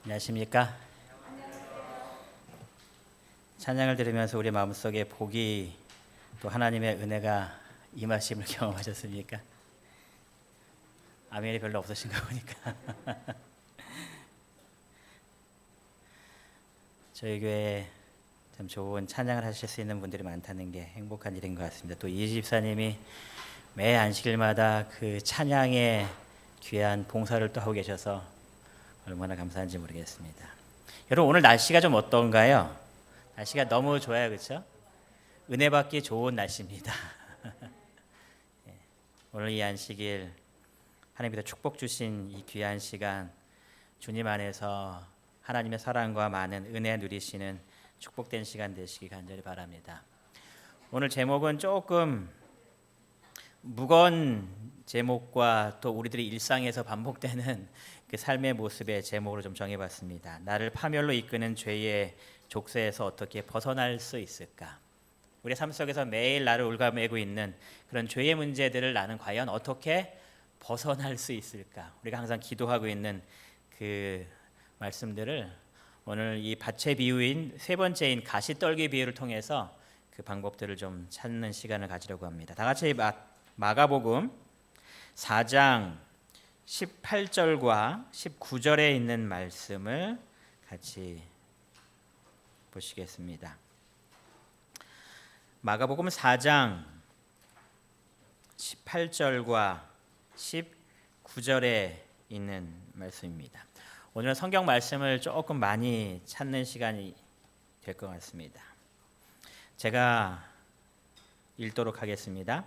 안녕하십니까? 찬양을 들으면서 우리 마음속에 복이 또 하나님의 은혜가 임하심을 경험하셨습니까? 아멘이 별로 없으신가 보니까. 저희 교회에 참 좋은 찬양을 하실 수 있는 분들이 많다는 게 행복한 일인 것 같습니다. 또 이 집사님이 매 안식일마다 그 찬양에 귀한 봉사를 또 하고 계셔서 얼마나 감사한지 모르겠습니다. 여러분, 오늘 날씨가 좀 어떤가요? 날씨가 너무 좋아요, 그렇죠? 은혜 받기 좋은 날씨입니다. 오늘 이 안식일 하나님께서 축복 주신 이 귀한 시간, 주님 안에서 하나님의 사랑과 많은 은혜 누리시는 축복된 시간 되시기 간절히 바랍니다. 오늘 제목은 조금 무거운 제목과 또 우리들이 일상에서 반복되는 그 삶의 모습의 제목으로 좀 정해봤습니다. 나를 파멸로 이끄는 죄의 족쇄에서 어떻게 벗어날 수 있을까? 우리 삶 속에서 매일 나를 올가매고 있는 그런 죄의 문제들을 나는 과연 어떻게 벗어날 수 있을까? 우리가 항상 기도하고 있는 그 말씀들을 오늘 이 밭의 비유인 세 번째인 가시떨기 비유를 통해서 그 방법들을 좀 찾는 시간을 가지려고 합니다. 다 같이 마가복음 4장 18절과 19절에 있는 말씀을 같이 보시겠습니다. 마가복음 4장 18절과 19절에 있는 말씀입니다. 오늘 성경 말씀을 조금 많이 찾는 시간이 될 것 같습니다. 제가 읽도록 하겠습니다.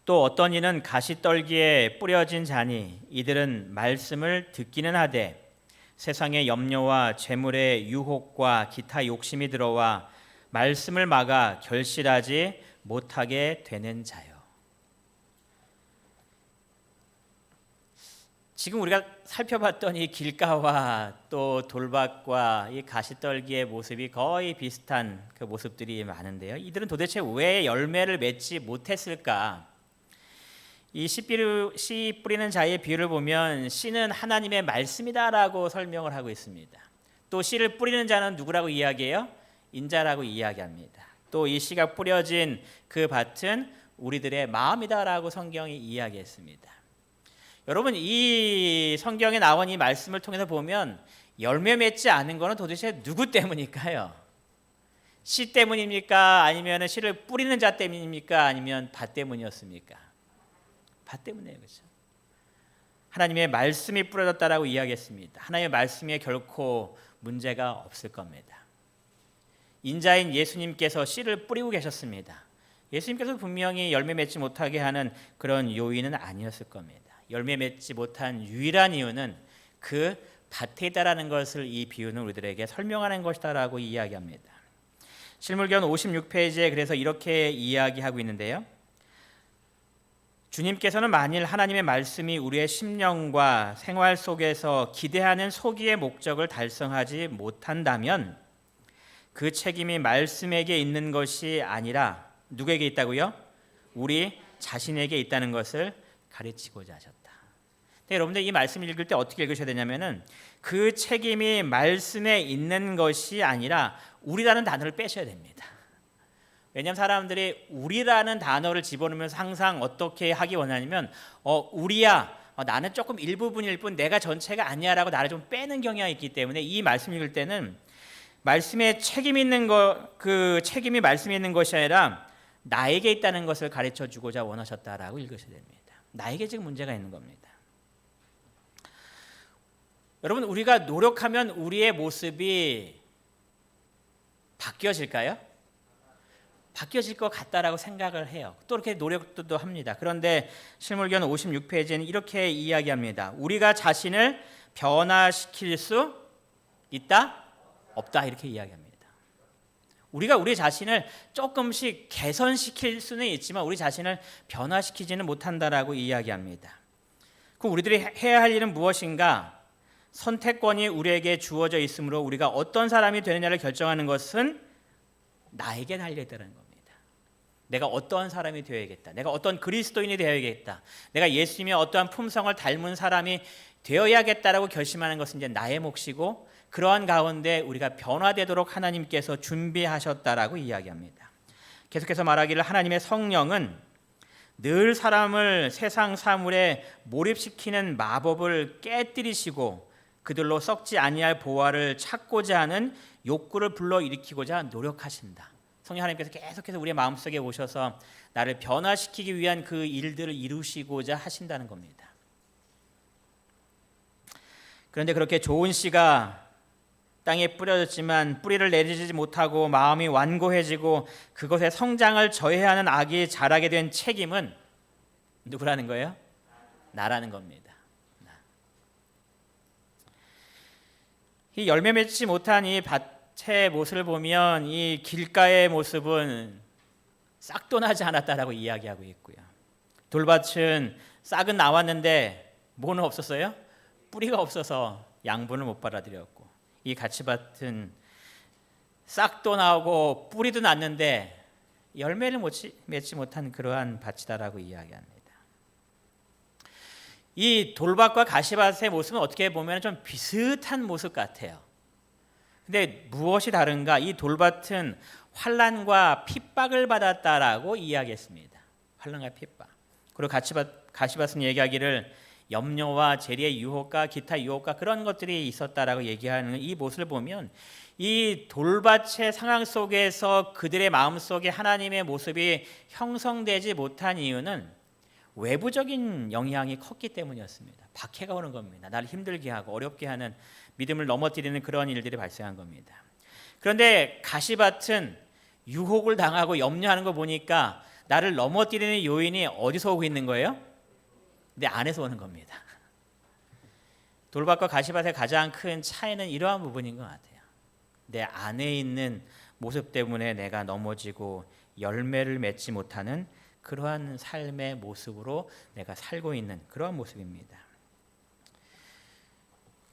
또 어떤 이는 가시떨기에 뿌려진 자니 이들은 말씀을 듣기는 하되 세상의 염려와 재물의 유혹과 기타 욕심이 들어와 말씀을 막아 결실하지 못하게 되는 자요. 지금 우리가 살펴봤던 이 길가와 또 돌밭과 이 가시떨기의 모습이 거의 비슷한 그 모습들이 많은데요. 이들은 도대체 왜 열매를 맺지 못했을까? 이 씨 뿌리는 자의 비유를 보면 씨는 하나님의 말씀이다라고 설명을 하고 있습니다. 또 씨를 뿌리는 자는 누구라고 이야기해요? 인자라고 이야기합니다. 또 이 씨가 뿌려진 그 밭은 우리들의 마음이다라고 성경이 이야기했습니다. 여러분, 이 성경에 나온 이 말씀을 통해서 보면 열매 맺지 않은 것은 도대체 누구 때문일까요? 씨 때문입니까? 아니면 씨를 뿌리는 자 때문입니까? 아니면 밭 때문이었습니까? 밭 때문이에요, 그렇죠? 하나님의 말씀이 뿌려졌다라고 이야기했습니다. 하나님의 말씀에 결코 문제가 없을 겁니다. 인자인 예수님께서 씨를 뿌리고 계셨습니다. 예수님께서 분명히 열매 맺지 못하게 하는 그런 요인은 아니었을 겁니다. 열매 맺지 못한 유일한 이유는 그 밭에 있다라는 것을 이 비유는 우리들에게 설명하는 것이다라고 이야기합니다. 실물견 56페이지에 그래서 이렇게 이야기하고 있는데요. 주님께서는 만일 하나님의 말씀이 우리의 심령과 생활 속에서 기대하는 소기의 목적을 달성하지 못한다면 그 책임이 말씀에게 있는 것이 아니라 누구에게 있다고요? 우리 자신에게 있다는 것을 가르치고자 하셨다. 여러분들 이 말씀을 읽을 때 어떻게 읽으셔야 되냐면은 그 책임이 말씀에 있는 것이 아니라 우리라는 단어를 빼셔야 됩니다. 왜냐하면 사람들이 우리라는 단어를 집어넣으면서 항상 어떻게 하기 원하냐면 우리야, 나는 조금 일부분일 뿐 내가 전체가 아니야 라고 나를 좀 빼는 경향이 있기 때문에 이 말씀 읽을 때는 말씀에 책임 있는 그 책임이 말씀에 있는 것이 아니라 나에게 있다는 것을 가르쳐 주고자 원하셨다라고 읽으셔야 됩니다. 나에게 지금 문제가 있는 겁니다. 여러분, 우리가 노력하면 우리의 모습이 바뀌어질까요? 바뀌어질 것 같다라고 생각을 해요. 또 이렇게 노력도 합니다. 그런데 실물견 56페이지에는 이렇게 이야기합니다. 우리가 자신을 변화시킬 수 있다? 없다. 이렇게 이야기합니다. 우리가 우리 자신을 조금씩 개선시킬 수는 있지만 우리 자신을 변화시키지는 못한다라고 이야기합니다. 그럼 우리들이 해야 할 일은 무엇인가? 선택권이 우리에게 주어져 있으므로 우리가 어떤 사람이 되느냐를 결정하는 것은 나에게 달려있다는 겁니다. 내가 어떠한 사람이 되어야겠다. 내가 어떤 그리스도인이 되어야겠다. 내가 예수님의 어떠한 품성을 닮은 사람이 되어야겠다라고 결심하는 것은 이제 나의 몫이고 그러한 가운데 우리가 변화되도록 하나님께서 준비하셨다라고 이야기합니다. 계속해서 말하기를 하나님의 성령은 늘 사람을 세상 사물에 몰입시키는 마법을 깨뜨리시고 그들로 썩지 아니할 보화를 찾고자 하는 욕구를 불러일으키고자 노력하신다. 성령 하나님께서 계속해서 우리의 마음속에 오셔서 나를 변화시키기 위한 그 일들을 이루시고자 하신다는 겁니다. 그런데 그렇게 좋은 씨가 땅에 뿌려졌지만 뿌리를 내리지 못하고 마음이 완고해지고 그것의 성장을 저해하는 악이 자라게 된 책임은 누구라는 거예요? 나라는 겁니다. 이 열매 맺지 못한 이 밭의 모습을 보면 이 길가의 모습은 싹도 나지 않았다라고 이야기하고 있고요. 돌밭은 싹은 나왔는데 뭐는 없었어요? 뿌리가 없어서 양분을 못 받아들였고, 이 가치밭은 싹도 나오고 뿌리도 났는데 열매를 맺지 못한 그러한 밭이다라고 이야기합니다. 이 돌밭과 가시밭의 모습은 어떻게 보면 좀 비슷한 모습 같아요. 근데 무엇이 다른가? 이 돌밭은 환난과 핍박을 받았다라고 이야기했습니다. 환난과 핍박. 그리고 가시밭은 얘기하기를 염려와 재리의 유혹과 기타 유혹과 그런 것들이 있었다라고 얘기하는 이 모습을 보면 이 돌밭의 상황 속에서 그들의 마음속에 하나님의 모습이 형성되지 못한 이유는 외부적인 영향이 컸기 때문이었습니다. 박해가 오는 겁니다. 나를 힘들게 하고 어렵게 하는, 믿음을 넘어뜨리는 그런 일들이 발생한 겁니다. 그런데 가시밭은 유혹을 당하고 염려하는 거 보니까 나를 넘어뜨리는 요인이 어디서 오고 있는 거예요? 내 안에서 오는 겁니다. 돌밭과 가시밭의 가장 큰 차이는 이러한 부분인 것 같아요. 내 안에 있는 모습 때문에 내가 넘어지고 열매를 맺지 못하는 그러한 삶의 모습으로 내가 살고 있는 그러한 모습입니다.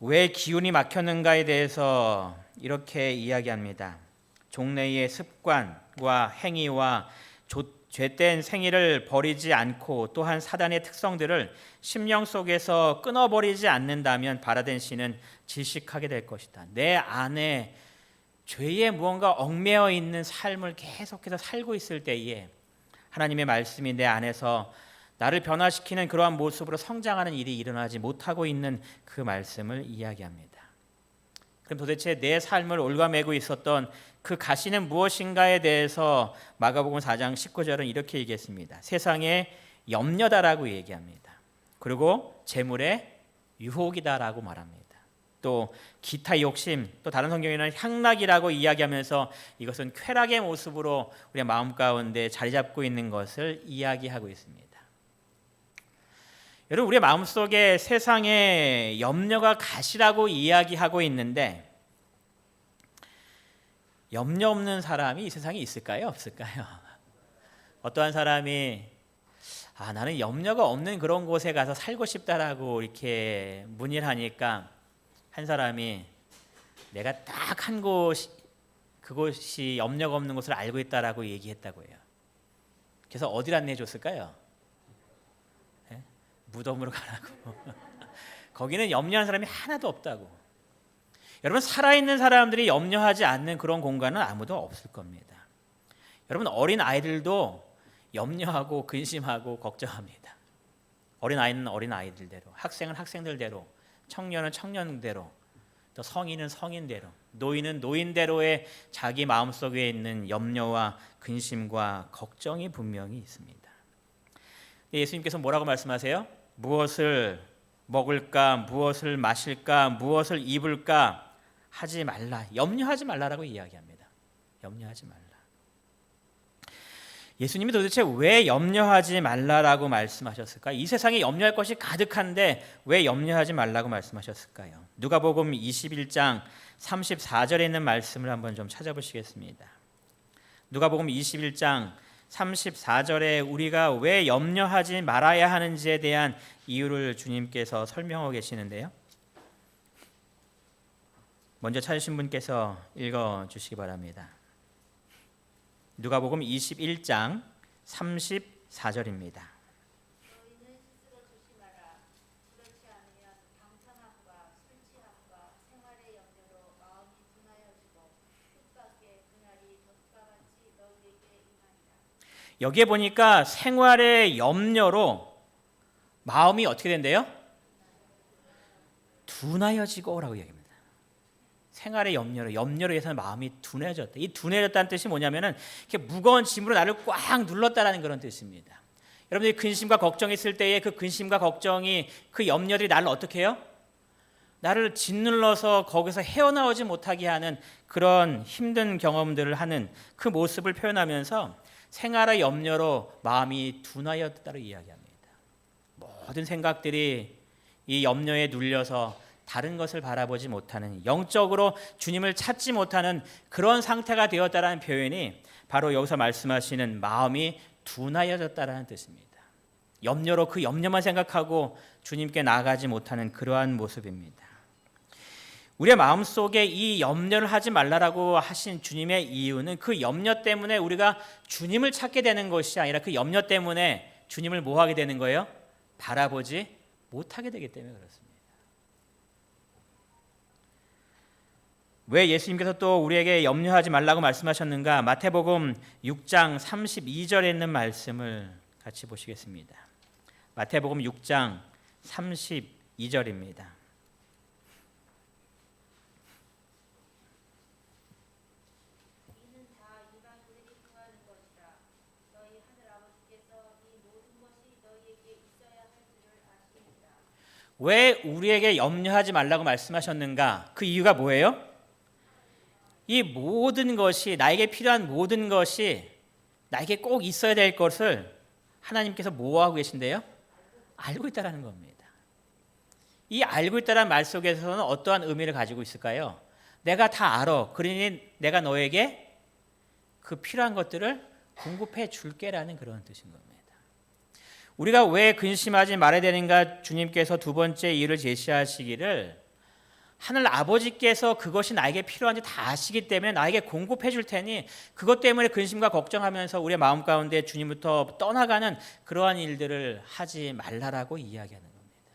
왜 기운이 막혔는가에 대해서 이렇게 이야기합니다. 종래의 습관과 행위와 죄된 생의를 버리지 않고 또한 사단의 특성들을 심령 속에서 끊어버리지 않는다면 바라된 씨는 질식하게 될 것이다. 내 안에 죄에 무언가 얽매여 있는 삶을 계속해서 살고 있을 때에 하나님의 말씀이 내 안에서 나를 변화시키는 그러한 모습으로 성장하는 일이 일어나지 못하고 있는 그 말씀을 이야기합니다. 그럼 도대체 내 삶을 올가매고 있었던 그 가시는 무엇인가에 대해서 마가복음 4장 19절은 이렇게 얘기했습니다. 세상의 염려다라고 얘기합니다. 그리고 재물의 유혹이다라고 말합니다. 또 기타 욕심, 또 다른 성경에는 향락이라고 이야기하면서 이것은 쾌락의 모습으로 우리의 마음 가운데 자리 잡고 있는 것을 이야기하고 있습니다. 여러분, 우리의 마음속에 세상의 염려가 가시라고 이야기하고 있는데 염려 없는 사람이 이 세상에 있을까요? 없을까요? 어떠한 사람이 나는 염려가 없는 그런 곳에 가서 살고 싶다라고 이렇게 문의를 하니까 한 사람이 내가 딱 한 곳, 그곳이 염려가 없는 곳을 알고 있다라고 얘기했다고 해요. 그래서 어디를 안내해 줬을까요? 네? 무덤으로 가라고. 거기는 염려하는 사람이 하나도 없다고. 여러분, 살아있는 사람들이 염려하지 않는 그런 공간은 아무도 없을 겁니다. 여러분, 어린 아이들도 염려하고 근심하고 걱정합니다. 어린 아이는 어린 아이들대로, 학생은 학생들대로, 청년은 청년대로, 또 성인은 성인대로, 노인은 노인대로의 자기 마음속에 있는 염려와 근심과 걱정이 분명히 있습니다. 예수님께서 뭐라고 말씀하세요? 무엇을 먹을까, 무엇을 마실까, 무엇을 입을까 하지 말라, 염려하지 말라라고 이야기합니다. 염려하지 말라. 예수님이 도대체 왜 염려하지 말라라고 말씀하셨을까요? 이 세상에 염려할 것이 가득한데 왜 염려하지 말라고 말씀하셨을까요? 누가복음 21장 34절에 있는 말씀을 한번 좀 찾아보시겠습니다. 누가복음 21장 34절에 우리가 왜 염려하지 말아야 하는지에 대한 이유를 주님께서 설명하고 계시는데요. 먼저 찾으신 분께서 읽어주시기 바랍니다. 누가복음 21장 34절입니다. 여기에 보니까 생활의 염려로 마음이 어떻게 된대요? 둔하여지고라고 얘기합니다. 생활의 염려로 해서 마음이 둔해졌다. 이 둔해졌다는 뜻이 뭐냐면은 이렇게 무거운 짐으로 나를 꽉 눌렀다라는 그런 뜻입니다. 여러분들이 근심과 걱정이 있을 때에 그 근심과 걱정이 그 염려들이 나를 어떻게 해요? 나를 짓눌러서 거기서 헤어나오지 못하게 하는 그런 힘든 경험들을 하는 그 모습을 표현하면서 생활의 염려로 마음이 둔하였다고 이야기합니다. 모든 생각들이 이 염려에 눌려서 다른 것을 바라보지 못하는, 영적으로 주님을 찾지 못하는 그런 상태가 되었다는 표현이 바로 여기서 말씀하시는 마음이 둔하여졌다는 뜻입니다. 염려로 그 염려만 생각하고 주님께 나아가지 못하는 그러한 모습입니다. 우리의 마음속에 이 염려를 하지 말라라고 하신 주님의 이유는 그 염려 때문에 우리가 주님을 찾게 되는 것이 아니라 그 염려 때문에 주님을 뭐 하게 되는 거예요? 바라보지 못하게 되기 때문에 그렇습니다. 왜 예수님께서 또 우리에게 염려하지 말라고 말씀하셨는가? 마태복음 6장 32절에 있는 말씀을 같이 보시겠습니다. 마태복음 6장 32절입니다. 왜 우리에게 염려하지 말라고 말씀하셨는가? 그 이유가 뭐예요? 이 모든 것이, 나에게 필요한 모든 것이 나에게 꼭 있어야 될 것을 하나님께서 뭐 하고 계신데요? 알고 있다라는 겁니다. 이 알고 있다라는 말 속에서는 어떠한 의미를 가지고 있을까요? 내가 다 알아. 그러니 내가 너에게 그 필요한 것들을 공급해 줄게라는 그런 뜻인 겁니다. 우리가 왜 근심하지 말아야 되는가? 주님께서 두 번째 이유를 제시하시기를 하늘 아버지께서 그것이 나에게 필요한지 다 아시기 때문에 나에게 공급해 줄 테니 그것 때문에 근심과 걱정하면서 우리의 마음 가운데 주님부터 떠나가는 그러한 일들을 하지 말라라고 이야기하는 겁니다.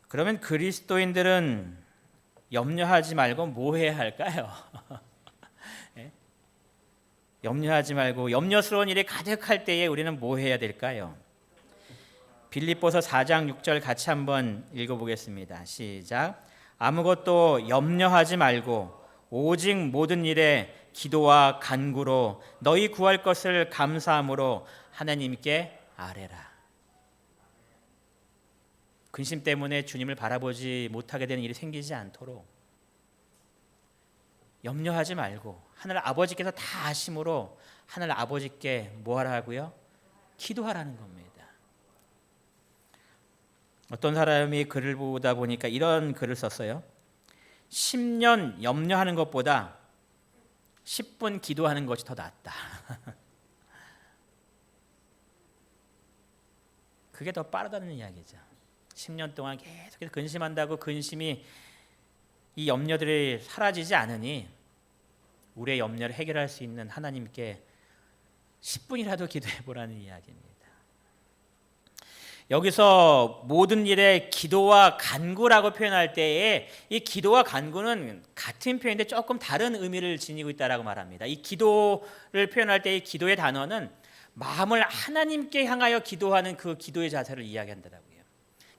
그러면 그리스도인들은 염려하지 말고 뭐 해야 할까요? 네? 염려하지 말고 염려스러운 일이 가득할 때에 우리는 뭐 해야 될까요? 빌립보서 4장 6절 같이 한번 읽어보겠습니다. 시작. 아무것도 염려하지 말고 오직 모든 일에 기도와 간구로 너희 구할 것을 감사함으로 하나님께 아뢰라. 근심 때문에 주님을 바라보지 못하게 되는 일이 생기지 않도록 염려하지 말고 하늘 아버지께서 다 아심으로 하늘 아버지께 뭐 하라고요? 기도하라는 겁니다. 어떤 사람이 글을 보다 보니까 이런 글을 썼어요. 10년 염려하는 것보다 10분 기도하는 것이 더 낫다. 그게 더 빠르다는 이야기죠. 10년 동안 계속해서 근심한다고 근심이 이 염려들이 사라지지 않으니 우리의 염려를 해결할 수 있는 하나님께 10분이라도 기도해 보라는 이야기입니다. 여기서 모든 일에 기도와 간구라고 표현할 때에 이 기도와 간구는 같은 표현인데 조금 다른 의미를 지니고 있다라고 말합니다. 이 기도를 표현할 때 이 기도의 단어는 마음을 하나님께 향하여 기도하는 그 기도의 자세를 이야기한다고요.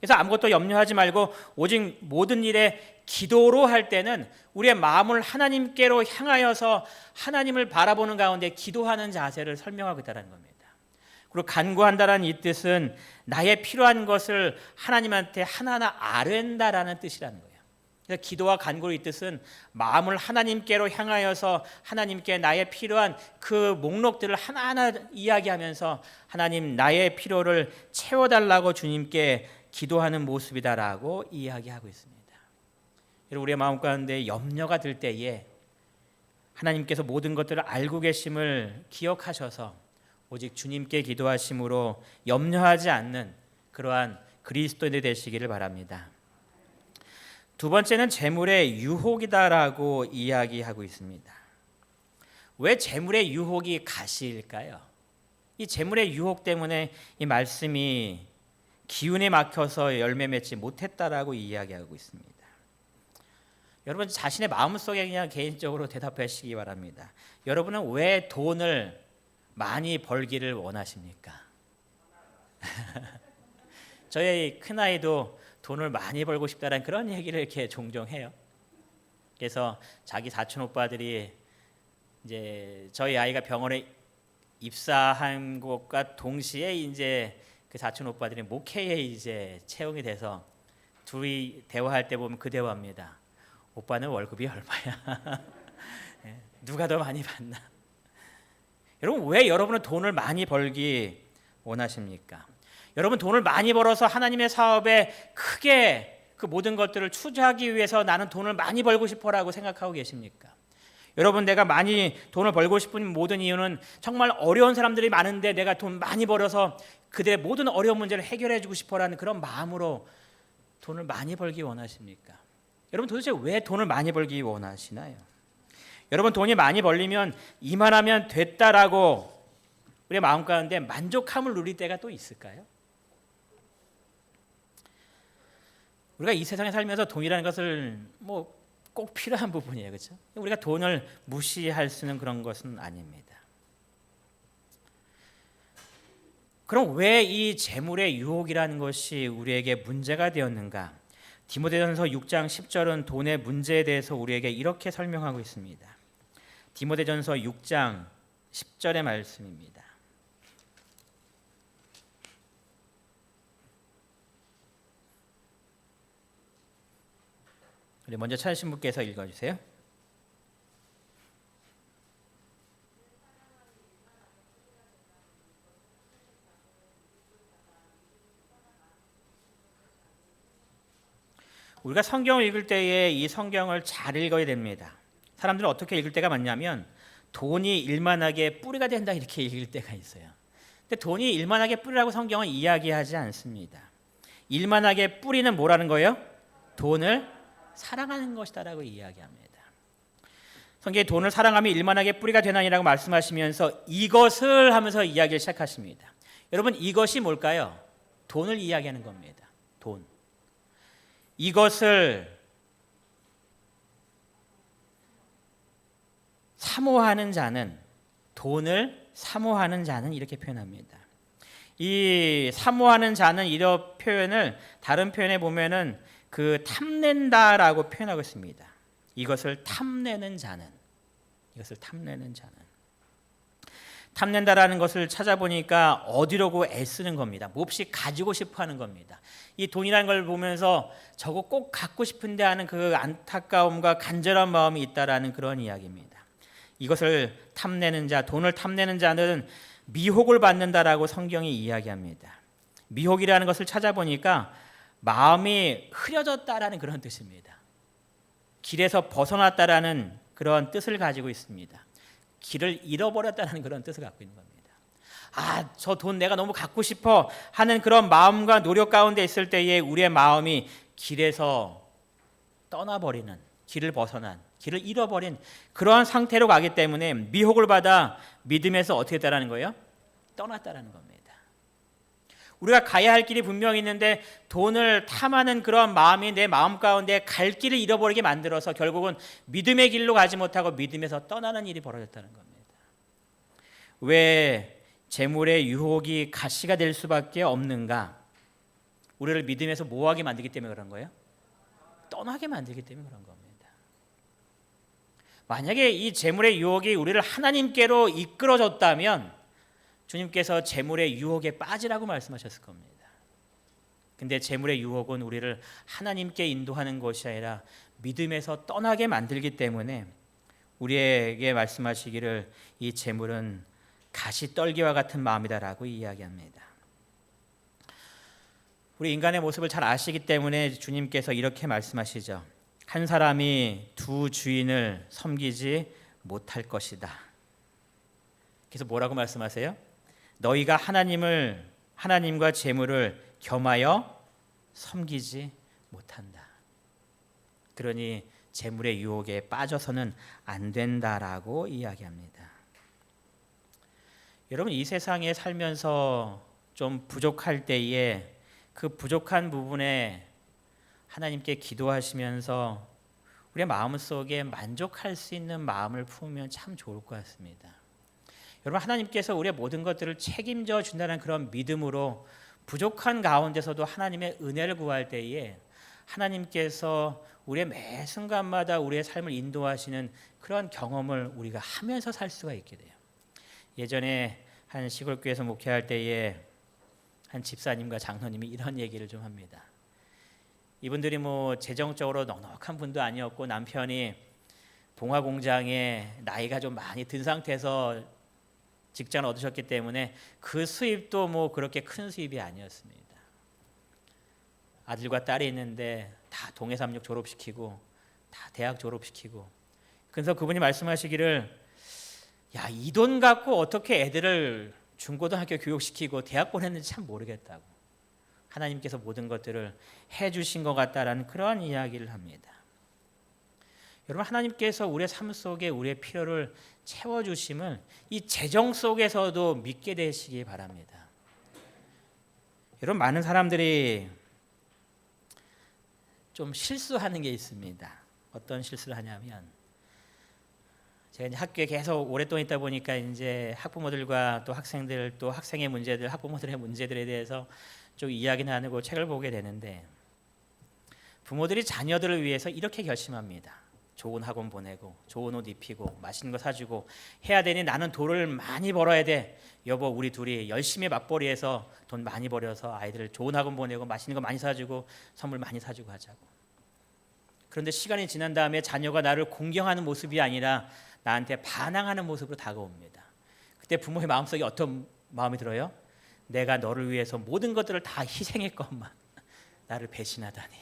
그래서 아무것도 염려하지 말고 오직 모든 일에 기도로 할 때는 우리의 마음을 하나님께로 향하여서 하나님을 바라보는 가운데 기도하는 자세를 설명하고 있다는 겁니다. 그리고 간구한다라는 이 뜻은 나의 필요한 것을 하나님한테 하나하나 아뢰다라는 뜻이라는 거예요. 그래서 기도와 간구의 이 뜻은 마음을 하나님께로 향하여서 하나님께 나의 필요한 그 목록들을 하나하나 이야기하면서 하나님 나의 필요를 채워달라고 주님께 기도하는 모습이다라고 이야기하고 있습니다. 여러분 우리의 마음 가운데 염려가 들 때에 하나님께서 모든 것들을 알고 계심을 기억하셔서 오직 주님께 기도하심으로 염려하지 않는 그러한 그리스도인이 되시기를 바랍니다. 두 번째는 재물의 유혹이다라고 이야기하고 있습니다. 왜 재물의 유혹이 가시일까요? 이 재물의 유혹 때문에 이 말씀이 기운에 막혀서 열매 맺지 못했다라고 이야기하고 있습니다. 여러분 자신의 마음속에 그냥 개인적으로 대답하시기 바랍니다. 여러분은 왜 돈을 많이 벌기를 원하십니까? 저희 큰아이도 돈을 많이 벌고 싶다는 그런 얘기를 이렇게 종종 해요. 그래서 자기 사촌 오빠들이 이제 저희 아이가 병원에 입사한 것과 동시에 이제 그 사촌 오빠들이 목회에 이제 채용이 돼서 둘이 대화할 때 보면 그 대화입니다. 오빠는 월급이 얼마야? 누가 더 많이 받나? 여러분 왜 여러분은 돈을 많이 벌기 원하십니까? 여러분 돈을 많이 벌어서 하나님의 사업에 크게 그 모든 것들을 투자하기 위해서 나는 돈을 많이 벌고 싶어라고 생각하고 계십니까? 여러분 내가 많이 돈을 벌고 싶은 모든 이유는 정말 어려운 사람들이 많은데 내가 돈 많이 벌어서 그들의 모든 어려운 문제를 해결해 주고 싶어라는 그런 마음으로 돈을 많이 벌기 원하십니까? 여러분 도대체 왜 돈을 많이 벌기 원하시나요? 여러분 돈이 많이 벌리면 이만하면 됐다라고 우리의 마음 가운데 만족함을 누릴 때가 또 있을까요? 우리가 이 세상에 살면서 돈이라는 것을 꼭 필요한 부분이에요, 그렇죠? 우리가 돈을 무시할 수는 그런 것은 아닙니다. 그럼 왜 이 재물의 유혹이라는 것이 우리에게 문제가 되었는가? 디모데전서 6장 10절은 돈의 문제에 대해서 우리에게 이렇게 설명하고 있습니다. 디모데전서 6장 10절의 말씀입니다. 먼저 찾으신 분께서 읽어주세요. 우리가 성경을 읽을 때에 이 성경을 잘 읽어야 됩니다. 사람들은 어떻게 읽을 때가 많냐면 돈이 일만하게 뿌리가 된다 이렇게 읽을 때가 있어요. 근데 돈이 일만하게 뿌리라고 성경은 이야기하지 않습니다. 일만하게 뿌리는 뭐라는 거예요? 돈을 사랑하는 것이다라고 이야기합니다. 성경에 돈을 사랑하면 일만하게 뿌리가 되나니라고 말씀하시면서 이것을 하면서 이야기를 시작하십니다. 여러분 이것이 뭘까요? 돈을 이야기하는 겁니다. 돈. 이것을 사모하는 자는, 돈을 사모하는 자는 이렇게 표현합니다. 이 사모하는 자는 이런 표현을 다른 표현에 보면은 그 탐낸다라고 표현하고 있습니다. 이것을 탐내는 자는, 이것을 탐내는 자는. 탐낸다라는 것을 찾아보니까 얻으려고 애쓰는 겁니다. 몹시 가지고 싶어하는 겁니다. 이 돈이라는 걸 보면서 저거 꼭 갖고 싶은데 하는 그 안타까움과 간절한 마음이 있다라는 그런 이야기입니다. 이것을 탐내는 자, 돈을 탐내는 자는 미혹을 받는다라고 성경이 이야기합니다. 미혹이라는 것을 찾아보니까 마음이 흐려졌다라는 그런 뜻입니다. 길에서 벗어났다라는 그런 뜻을 가지고 있습니다. 길을 잃어버렸다는 그런 뜻을 갖고 있는 겁니다. 아, 저 돈 내가 너무 갖고 싶어 하는 그런 마음과 노력 가운데 있을 때에 우리의 마음이 길에서 떠나버리는, 길을 벗어난, 길을 잃어버린 그러한 상태로 가기 때문에 미혹을 받아 믿음에서 어떻게 됐다는 거예요? 떠났다는 겁니다. 우리가 가야 할 길이 분명히 있는데 돈을 탐하는 그런 마음이 내 마음 가운데 갈 길을 잃어버리게 만들어서 결국은 믿음의 길로 가지 못하고 믿음에서 떠나는 일이 벌어졌다는 겁니다. 왜 재물의 유혹이 가시가 될 수밖에 없는가? 우리를 믿음에서 뭐하게 만들기 때문에 그런 거예요? 떠나게 만들기 때문에 그런 겁니다. 만약에 이 재물의 유혹이 우리를 하나님께로 이끌어줬다면 주님께서 재물의 유혹에 빠지라고 말씀하셨을 겁니다. 근데 재물의 유혹은 우리를 하나님께 인도하는 것이 아니라 믿음에서 떠나게 만들기 때문에 우리에게 말씀하시기를 이 재물은 가시떨기와 같은 마음이다라고 이야기합니다. 우리 인간의 모습을 잘 아시기 때문에 주님께서 이렇게 말씀하시죠. 한 사람이 두 주인을 섬기지 못할 것이다. 그래서 뭐라고 말씀하세요? 너희가 하나님과 재물을 겸하여 섬기지 못한다. 그러니 재물의 유혹에 빠져서는 안 된다라고 이야기합니다. 여러분 이 세상에 살면서 좀 부족할 때에 그 부족한 부분에 하나님께 기도하시면서 우리의 마음속에 만족할 수 있는 마음을 품으면 참 좋을 것 같습니다. 여러분, 하나님께서 우리의 모든 것들을 책임져 준다는 그런 믿음으로 부족한 가운데서도 하나님의 은혜를 구할 때에 하나님께서 우리의 매 순간마다 우리의 삶을 인도하시는 그런 경험을 우리가 하면서 살 수가 있게 돼요. 예전에 한 시골교회에서 목회할 때에 한 집사님과 장로님이 이런 얘기를 좀 합니다. 이분들이 뭐 재정적으로 넉넉한 분도 아니었고 남편이 봉화 공장에 나이가 좀 많이 든 상태에서 직장을 얻으셨기 때문에 그 수입도 뭐 그렇게 큰 수입이 아니었습니다. 아들과 딸이 있는데 다 동해삼육 졸업시키고 다 대학 졸업시키고, 그래서 그분이 말씀하시기를, 야, 이 돈 갖고 어떻게 애들을 중고등학교 교육시키고 대학 보냈는지 참 모르겠다고, 하나님께서 모든 것들을 해주신 것 같다라는 그런 이야기를 합니다. 여러분, 하나님께서 우리의 삶 속에 우리의 필요를 채워주심을 이 재정 속에서도 믿게 되시기 바랍니다. 여러분, 많은 사람들이 좀 실수하는 게 있습니다. 어떤 실수를 하냐면, 제가 이제 학교에 계속 오랫동안 있다 보니까 이제 학부모들과 또 학생들, 또 학생의 문제들, 학부모들의 문제들에 대해서 좀 이야기 나누고 책을 보게 되는데, 부모들이 자녀들을 위해서 이렇게 결심합니다. 좋은 학원 보내고 좋은 옷 입히고 맛있는 거 사주고 해야 되니 나는 돈을 많이 벌어야 돼. 여보, 우리 둘이 열심히 맞벌이해서 돈 많이 벌여서 아이들을 좋은 학원 보내고 맛있는 거 많이 사주고 선물 많이 사주고 하자고. 그런데 시간이 지난 다음에 자녀가 나를 공경하는 모습이 아니라 나한테 반항하는 모습으로 다가옵니다. 그때 부모의 마음속에 어떤 마음이 들어요? 내가 너를 위해서 모든 것들을 다 희생했건만 나를 배신하다니.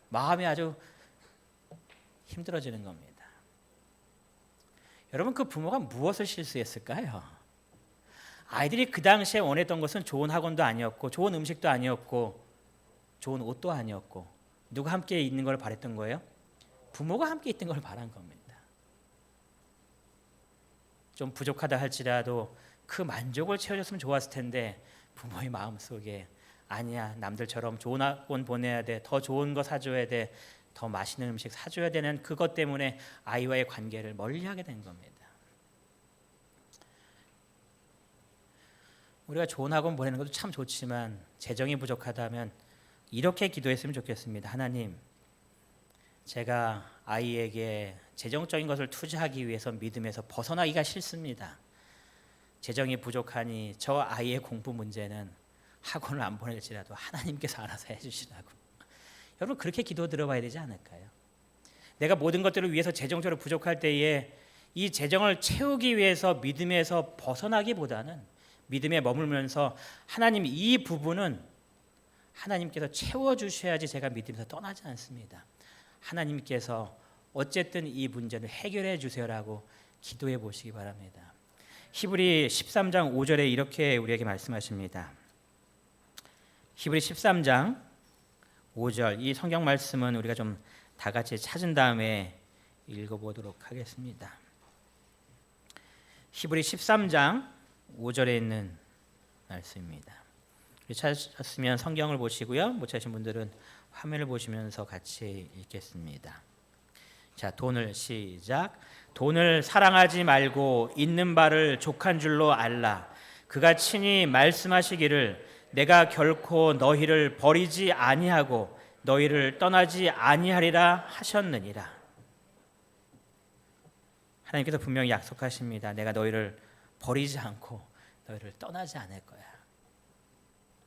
마음이 아주 힘들어지는 겁니다. 여러분, 그 부모가 무엇을 실수했을까요? 아이들이 그 당시에 원했던 것은 좋은 학원도 아니었고 좋은 음식도 아니었고 좋은 옷도 아니었고, 누가 함께 있는 걸 바랬던 거예요? 부모가 함께 있던 걸 바란 겁니다. 좀 부족하다 할지라도 그 만족을 채워줬으면 좋았을 텐데 부모의 마음속에 아니야, 남들처럼 좋은 학원 보내야 돼, 더 좋은 거 사줘야 돼, 더 맛있는 음식 사줘야 되는 그것 때문에 아이와의 관계를 멀리하게 된 겁니다. 우리가 좋은 학원 보내는 것도 참 좋지만 재정이 부족하다면 이렇게 기도했으면 좋겠습니다. 하나님, 제가 아이에게 재정적인 것을 투자하기 위해서 믿음에서 벗어나기가 싫습니다. 재정이 부족하니 저 아이의 공부 문제는 학원을 안 보낼지라도 하나님께서 알아서 해주시라고. 여러분, 그렇게 기도 들어봐야 되지 않을까요? 내가 모든 것들을 위해서 재정적으로 부족할 때에 이 재정을 채우기 위해서 믿음에서 벗어나기보다는 믿음에 머물면서 하나님, 이 부분은 하나님께서 채워주셔야지 제가 믿음에서 떠나지 않습니다. 하나님께서 어쨌든 이 문제를 해결해 주세요라고 기도해 보시기 바랍니다. 히브리 13장 5절에 이렇게 우리에게 말씀하십니다. 히브리 13장 5절, 이 성경 말씀은 우리가 좀 다 같이 찾은 다음에 읽어보도록 하겠습니다. 히브리 13장 5절에 있는 말씀입니다. 찾았으면 성경을 보시고요, 못 찾으신 분들은 화면을 보시면서 같이 읽겠습니다. 자, 돈을 시작. 돈을 사랑하지 말고 있는 바를 족한 줄로 알라. 그가 친히 말씀하시기를 내가 결코 너희를 버리지 아니하고 너희를 떠나지 아니하리라 하셨느니라. 하나님께서 분명히 약속하십니다. 내가 너희를 버리지 않고 너희를 떠나지 않을 거야.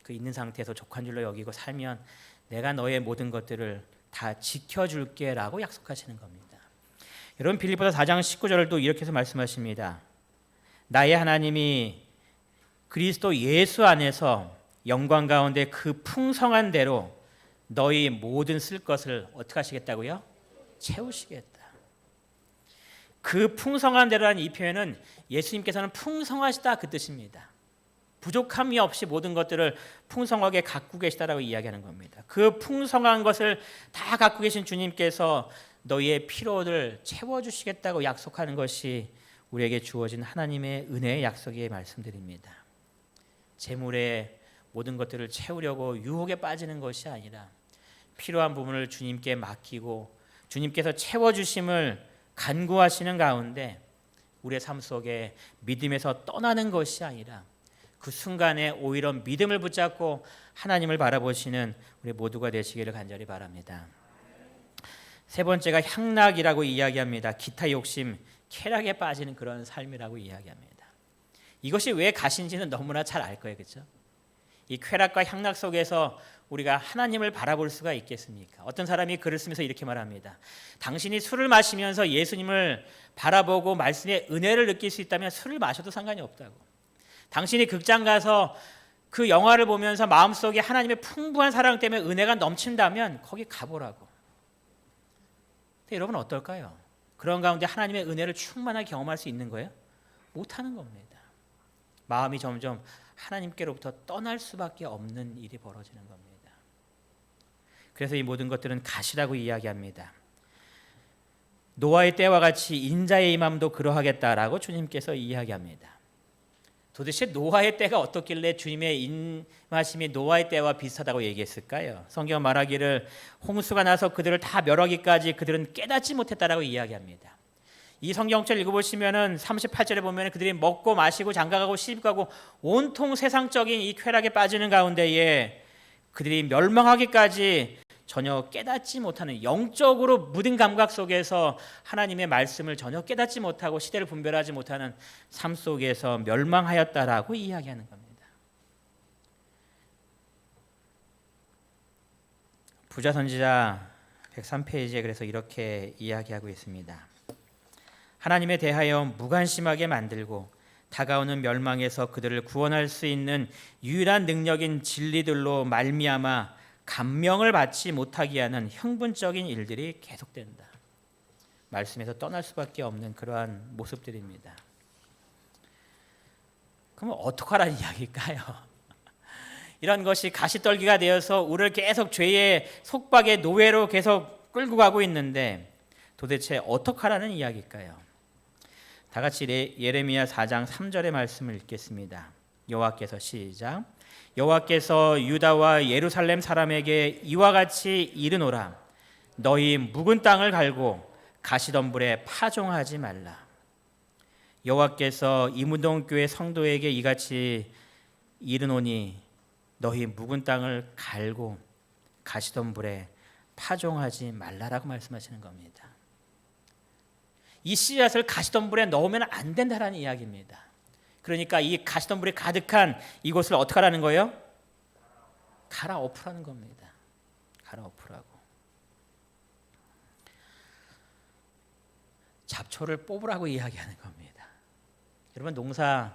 그 있는 상태에서 족한 줄로 여기고 살면 내가 너의 모든 것들을 다 지켜줄게 라고 약속하시는 겁니다. 여러분, 빌립보서 4장 19절을 또 이렇게 해서 말씀하십니다. 나의 하나님이 그리스도 예수 안에서 영광 가운데 그 풍성한 대로 너희 모든 쓸 것을 어떻게 하시겠다고요? 채우시겠다. 그 풍성한 대로라는 이 표현은 예수님께서는 풍성하시다 그 뜻입니다. 부족함이 없이 모든 것들을 풍성하게 갖고 계시다라고 이야기하는 겁니다. 그 풍성한 것을 다 갖고 계신 주님께서 너희의 필요를 채워주시겠다고 약속하는 것이 우리에게 주어진 하나님의 은혜의 약속의 말씀드립니다. 재물에 모든 것들을 채우려고 유혹에 빠지는 것이 아니라 필요한 부분을 주님께 맡기고 주님께서 채워주심을 간구하시는 가운데 우리의 삶 속에 믿음에서 떠나는 것이 아니라 그 순간에 오히려 믿음을 붙잡고 하나님을 바라보시는 우리 모두가 되시기를 간절히 바랍니다. 세 번째가 향락이라고 이야기합니다. 기타 욕심, 쾌락에 빠지는 그런 삶이라고 이야기합니다. 이것이 왜 가신지는 너무나 잘 알 거예요. 그렇죠? 이 쾌락과 향락 속에서 우리가 하나님을 바라볼 수가 있겠습니까? 어떤 사람이 글을 쓰면서 이렇게 말합니다. 당신이 술을 마시면서 예수님을 바라보고 말씀의 은혜를 느낄 수 있다면 술을 마셔도 상관이 없다고. 당신이 극장 가서 그 영화를 보면서 마음속에 하나님의 풍부한 사랑 때문에 은혜가 넘친다면 거기 가보라고. 근데 여러분 어떨까요? 그런 가운데 하나님의 은혜를 충만하게 경험할 수 있는 거예요? 못하는 겁니다. 마음이 점점 하나님께로부터 떠날 수밖에 없는 일이 벌어지는 겁니다. 그래서 이 모든 것들은 가시라고 이야기합니다. 노아의 때와 같이 인자의 임함도 그러하겠다라고 주님께서 이야기합니다. 도대체 노아의 때가 어떻길래 주님의 임하심이 노아의 때와 비슷하다고 얘기했을까요? 성경 말하기를 홍수가 나서 그들을 다 멸하기까지 그들은 깨닫지 못했다라고 이야기합니다. 이 성경절 읽어보시면은 38절에 보면 그들이 먹고 마시고 장가가고 시집가고 온통 세상적인 이 쾌락에 빠지는 가운데에 그들이 멸망하기까지 전혀 깨닫지 못하는 영적으로 무딘 감각 속에서 하나님의 말씀을 전혀 깨닫지 못하고 시대를 분별하지 못하는 삶 속에서 멸망하였다라고 이야기하는 겁니다. 부자 선지자 103페이지에 그래서 이렇게 이야기하고 있습니다. 하나님에 대하여 무관심하게 만들고 다가오는 멸망에서 그들을 구원할 수 있는 유일한 능력인 진리들로 말미암아 감명을 받지 못하게 하는 흥분적인 일들이 계속된다. 말씀에서 떠날 수밖에 없는 그러한 모습들입니다. 그러면 어떡하라는 이야기일까요? 이런 것이 가시떨기가 되어서 우리를 계속 죄의 속박의 노예로 계속 끌고 가고 있는데 도대체 어떡하라는 이야기일까요? 다 같이 예레미야 4장 3절의 말씀을 읽겠습니다. 여호와께서 시작. 여호와께서 유다와 예루살렘 사람에게 이와 같이 이르노라. 너희 묵은 땅을 갈고 가시덤불에 파종하지 말라. 여호와께서 이문동교회 성도에게 이같이 이르노니 너희 묵은 땅을 갈고 가시덤불에 파종하지 말라라고 말씀하시는 겁니다. 이 씨앗을 가시덤불에 넣으면 안 된다는 이야기입니다. 그러니까 이 가시덤불이 가득한 이곳을 어떻게 하라는 거예요? 갈아엎으라는 겁니다. 갈아엎으라고. 잡초를 뽑으라고 이야기하는 겁니다. 여러분 농사를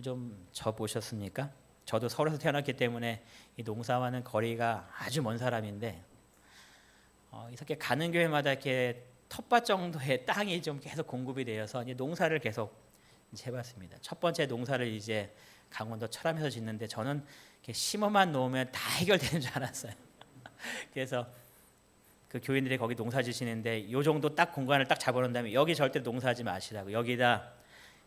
좀 져보셨습니까? 저도 서울에서 태어났기 때문에 이 농사와는 거리가 아주 먼 사람인데 이렇게 가는 교회마다 이렇게 텃밭 정도의 땅이 좀 계속 공급이 되어서 이제 농사를 계속 해봤습니다. 첫 번째 농사를 이제 강원도 철암에서 짓는데 저는 이렇게 심어만 놓으면 다 해결되는 줄 알았어요. 그래서 그 교인들이 거기 농사 지시는데 요 정도 딱 공간을 딱 잡아놓은 다음에 여기 절대 농사하지 마시라고. 여기다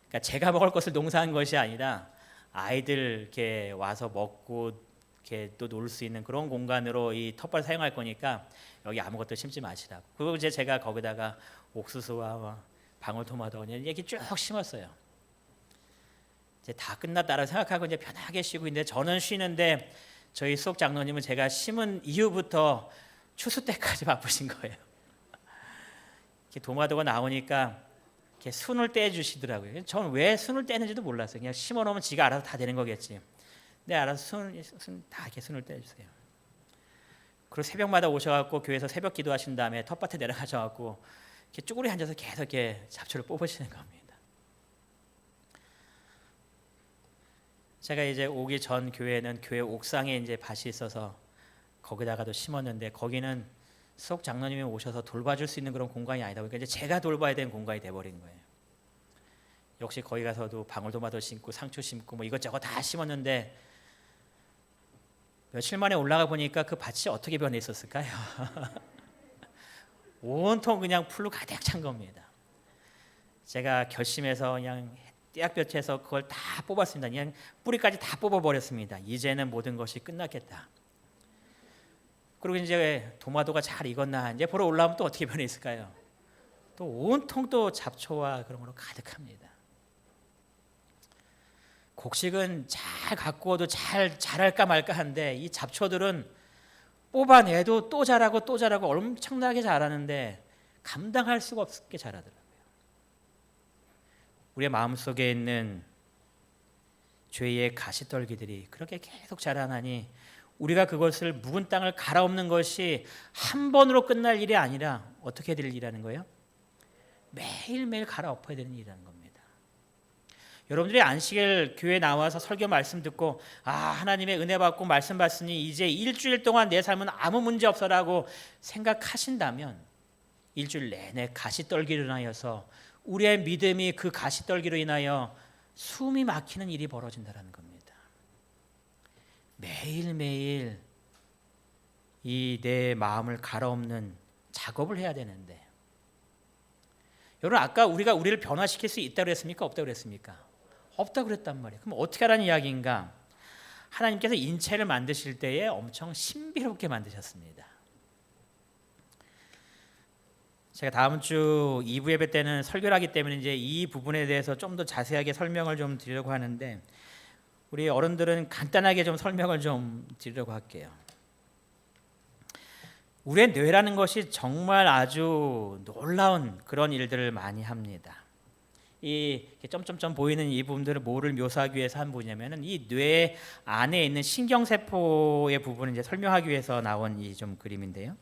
그러니까 제가 먹을 것을 농사한 것이 아니라 아이들 이렇게 와서 먹고 이렇게 또 놀 수 있는 그런 공간으로 이 텃밭을 사용할 거니까 여기 아무것도 심지 마시라고. 그리고 이제 제가 거기다가 옥수수와 방울토마토 이렇게 쭉 심었어요. 이제 다 끝났다라고 생각하고 이제 편하게 쉬고 있는데 저는 쉬는데 저희 수석 장로님은 제가 심은 이후부터 추수 때까지 바쁘신 거예요. 이렇게 도마도가 나오니까 이렇게 순을 떼 주시더라고요. 저는 왜 순을 떼는지도 몰랐어요. 그냥 심어 놓으면 지가 알아서 다 되는 거겠지. 근데 알아서 순 다 이렇게 순을 떼 주세요. 그리고 새벽마다 오셔갖고 교회에서 새벽 기도하신 다음에 텃밭에 내려가셔갖고 이렇게 쭈그리 앉아서 계속 이렇게 잡초를 뽑으시는 겁니다. 제가 이제 오기 전 교회는 교회 옥상에 이제 밭이 있어서 거기다가도 심었는데 거기는 수석 장로님이 오셔서 돌봐줄 수 있는 그런 공간이 아니다 보니까 이제 제가 돌봐야 되는 공간이 돼버린 거예요. 역시 거기 가서도 방울토마토 심고 상추 심고 뭐 이것저것 다 심었는데 며칠 만에 올라가 보니까 그 밭이 어떻게 변해 있었을까요? 온통 그냥 풀로 가득 찬 겁니다. 제가 결심해서 그냥 떼약볕에서 그걸 다 뽑았습니다. 그냥 뿌리까지 다 뽑아버렸습니다. 이제는 모든 것이 끝났겠다. 그리고 이제 도마도가 잘 익었나 이제 보러 올라오면 또 어떻게 변해 있을까요? 또 온통 또 잡초와 그런 걸로 가득합니다. 곡식은 잘 가꾸어도 잘 자랄까 말까 한데 이 잡초들은 뽑아내도 또 자라고 또 자라고 엄청나게 자라는데 감당할 수가 없게 자라더라고요. 우리의 마음속에 있는 죄의 가시떨기들이 그렇게 계속 자라나니 우리가 그것을 묵은 땅을 갈아엎는 것이 한 번으로 끝날 일이 아니라 어떻게 될 일이라는 거예요? 매일매일 갈아엎어야 되는 일이라는 겁니다. 여러분들이 안식일 교회 나와서 설교 말씀 듣고 하나님의 은혜 받고 말씀 받으니 이제 일주일 동안 내 삶은 아무 문제 없어라고 생각하신다면 일주일 내내 가시떨기로 인하여서 우리의 믿음이 그 가시떨기로 인하여 숨이 막히는 일이 벌어진다는 겁니다. 매일매일 이 내 마음을 갈아엎는 작업을 해야 되는데 여러분 아까 우리가 우리를 변화시킬 수 있다고 그랬습니까? 없다고 그랬습니까? 없다고 그랬단 말이에요. 그럼 어떻게 하라는 이야기인가? 하나님께서 인체를 만드실 때에 엄청 신비롭게 만드셨습니다. 제가 다음 주 2부 예배 때는 설교를 하기 때문에 이제 이 부분에 대해서 좀 더 자세하게 설명을 좀 드리려고 하는데 우리 어른들은 간단하게 좀 설명을 좀 드리려고 할게요. 우리의 뇌라는 것이 정말 아주 놀라운 그런 일들을 많이 합니다. 이 점점점 보이는 이 부분들을 뭐를 묘사하기 위해서 한 부분이냐면은 이 뇌 안에 있는 신경세포의 부분을 이제 설명하기 위해서 나온 이 좀 그림인데요.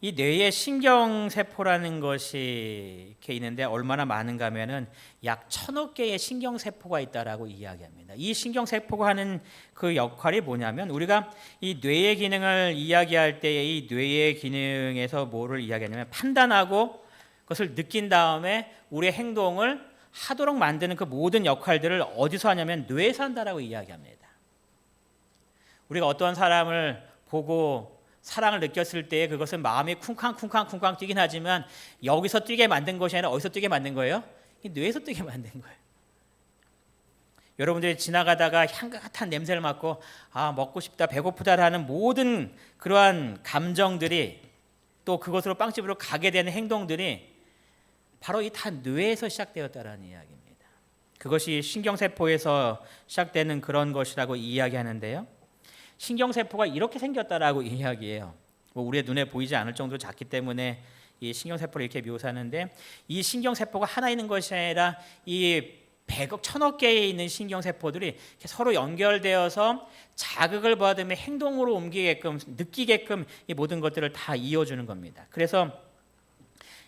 이 뇌의 신경세포라는 것이 이렇게 있는데 얼마나 많은가 하면은 약 1000억 개의 신경세포가 있다라고 이야기합니다. 이 신경세포가 하는 그 역할이 뭐냐면 우리가 이 뇌의 기능을 이야기할 때 이 뇌의 기능에서 뭐를 이야기하냐면 판단하고 그것을 느낀 다음에 우리의 행동을 하도록 만드는 그 모든 역할들을 어디서 하냐면 뇌에서 한다라고 이야기합니다. 우리가 어떤 사람을 보고 사랑을 느꼈을 때 그것은 마음이 쿵쾅쿵쾅 뛰긴 하지만 여기서 뛰게 만든 것이 아니라 어디서 뛰게 만든 거예요? 이 뇌에서 뛰게 만든 거예요. 여러분들이 지나가다가 향긋한 냄새를 맡고 먹고 싶다 배고프다라는 모든 그러한 감정들이 또 그것으로 빵집으로 가게 되는 행동들이 바로 이 다 뇌에서 시작되었다라는 이야기입니다. 그것이 신경세포에서 시작되는 그런 것이라고 이야기하는데요. 신경세포가 이렇게 생겼다라고 이야기해요. 우리의 눈에 보이지 않을 정도로 작기 때문에 이 신경세포를 이렇게 묘사하는데 이 신경세포가 하나 있는 것이 아니라 이 100억, 1000억 개에 있는 신경세포들이 이렇게 서로 연결되어서 자극을 받으며 행동으로 옮기게끔 느끼게끔 이 모든 것들을 다 이어주는 겁니다. 그래서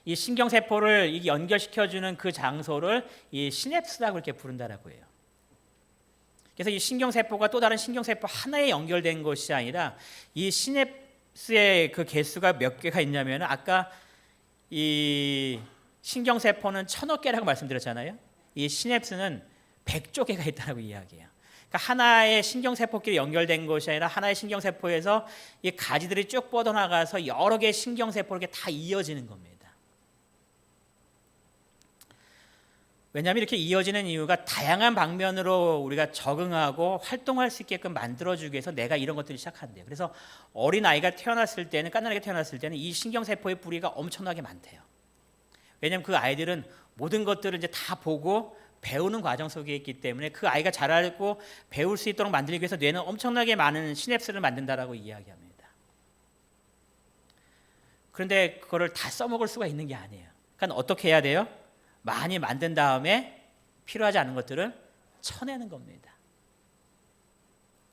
이 신경세포를 연결시켜주는 그 장소를 이 시냅스라고 이렇게 부른다라고 해요. 그래서 이 신경세포가 또 다른 신경세포 하나에 연결된 것이 아니라 이 시냅스의 그 개수가 몇 개가 있냐면 아까 이 신경세포는 1000억 개라고 말씀드렸잖아요. 이 시냅스는 100조 개가 있다고 이야기해요. 그러니까 하나의 신경세포끼리 연결된 것이 아니라 하나의 신경세포에서 이 가지들이 쭉 뻗어나가서 여러 개의 신경세포로 이렇게 다 이어지는 겁니다. 왜냐하면 이렇게 이어지는 이유가 다양한 방면으로 우리가 적응하고 활동할 수 있게끔 만들어주기 위해서 내가 이런 것들을 시작한대요. 그래서 어린아이가 태어났을 때는 깐난하게 태어났을 때는 이 신경세포의 뿌리가 엄청나게 많대요. 왜냐하면 그 아이들은 모든 것들을 이제 다 보고 배우는 과정 속에 있기 때문에 그 아이가 자라고 배울 수 있도록 만들기 위해서 뇌는 엄청나게 많은 시냅스를 만든다라고 이야기합니다. 그런데 그거를 다 써먹을 수가 있는 게 아니에요. 그러니까 어떻게 해야 돼요? 많이 만든 다음에 필요하지 않은 것들을 쳐내는 겁니다.